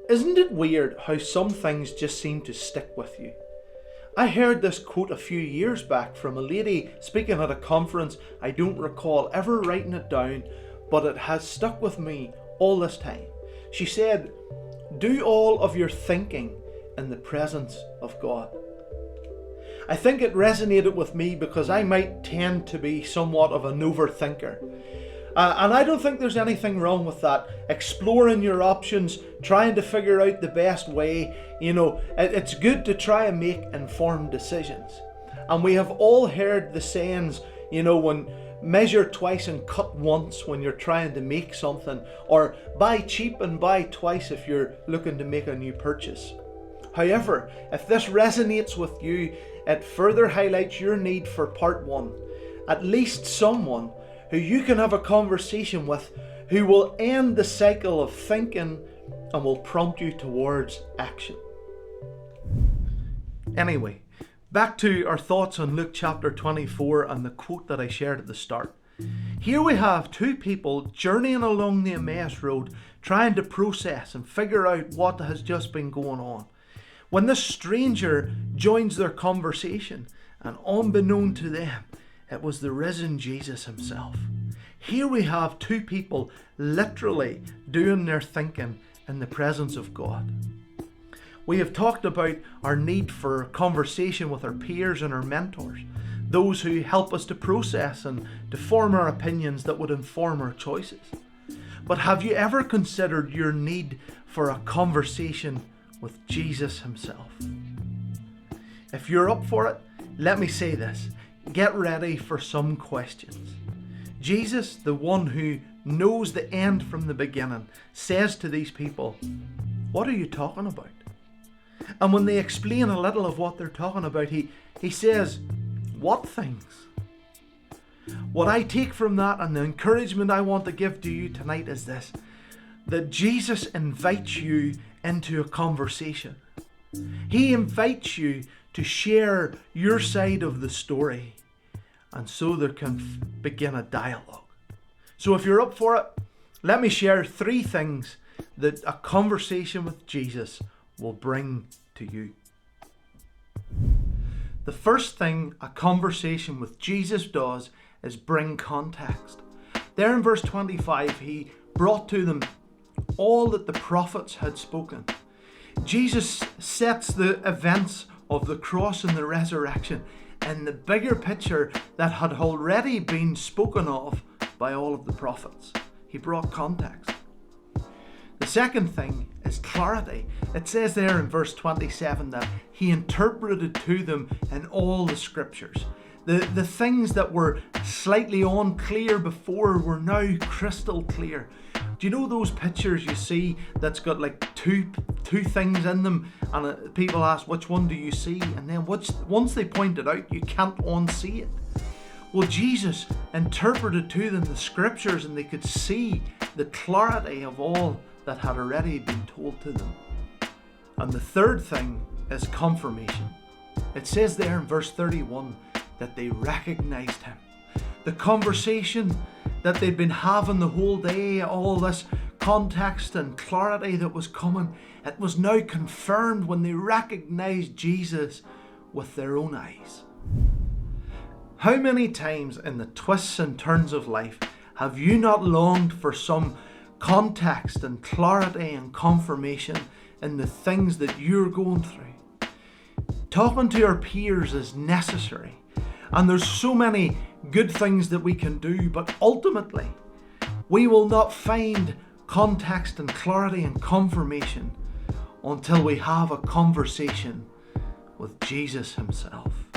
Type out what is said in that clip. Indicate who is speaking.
Speaker 1: Isn't it weird how some things just seem to stick with you? I heard this quote a few years back from a lady speaking at a conference. I don't recall ever writing it down, but it has stuck with me all this time. She said, "Do all of your thinking in the presence of God." I think it resonated with me because I might tend to be somewhat of an overthinker. And I don't think there's anything wrong with that. Exploring your options, trying to figure out the best way. It's good to try and make informed decisions. And we have all heard the sayings, when measure twice and cut once when you're trying to make something, or buy cheap and buy twice if you're looking to make a new purchase. However, if this resonates with you, it further highlights your need for part one. At least someone who you can have a conversation with, who will end the cycle of thinking and will prompt you towards action. Anyway, back to our thoughts on Luke chapter 24 and the quote that I shared at the start. Here we have two people journeying along the Emmaus road, trying to process and figure out what has just been going on, when this stranger joins their conversation, and unbeknown to them, it was the risen Jesus himself. Here we have two people literally doing their thinking in the presence of God. We have talked about our need for conversation with our peers and our mentors, those who help us to process and to form our opinions that would inform our choices. But have you ever considered your need for a conversation with Jesus himself? If you're up for it, let me say this. Get ready for some questions. Jesus, the one who knows the end from the beginning, says to these people, "What are you talking about?" And when they explain a little of what they're talking about, he says, "What things?" What I take from that, and the encouragement I want to give to you tonight, is this: that Jesus invites you into a conversation. He invites you to share your side of the story, and so there can begin a dialogue. So if you're up for it, let me share 3 things that a conversation with Jesus will bring to you. The first thing a conversation with Jesus does is bring context. There in verse 25, he brought to them all that the prophets had spoken. Jesus sets the events of the cross and the resurrection in the bigger picture that had already been spoken of by all of the prophets. He brought context. The second thing is clarity. It says there in verse 27 that he interpreted to them in all the scriptures. The things that were slightly unclear before were now crystal clear. Do you know those pictures you see that's got like two things in them, and people ask, which one do you see? And then once they point it out, you can't unsee it. Well, Jesus interpreted to them the scriptures, and they could see the clarity of all that had already been told to them. And the third thing is confirmation. It says there in verse 31 that they recognized him. The conversation that they'd been having the whole day, all this context and clarity that was coming, it was now confirmed when they recognized Jesus with their own eyes. How many times in the twists and turns of life have you not longed for some context and clarity and confirmation in the things that you're going through? Talking to our peers is necessary, and there's so many good things that we can do, but ultimately we will not find context and clarity and confirmation until we have a conversation with Jesus himself.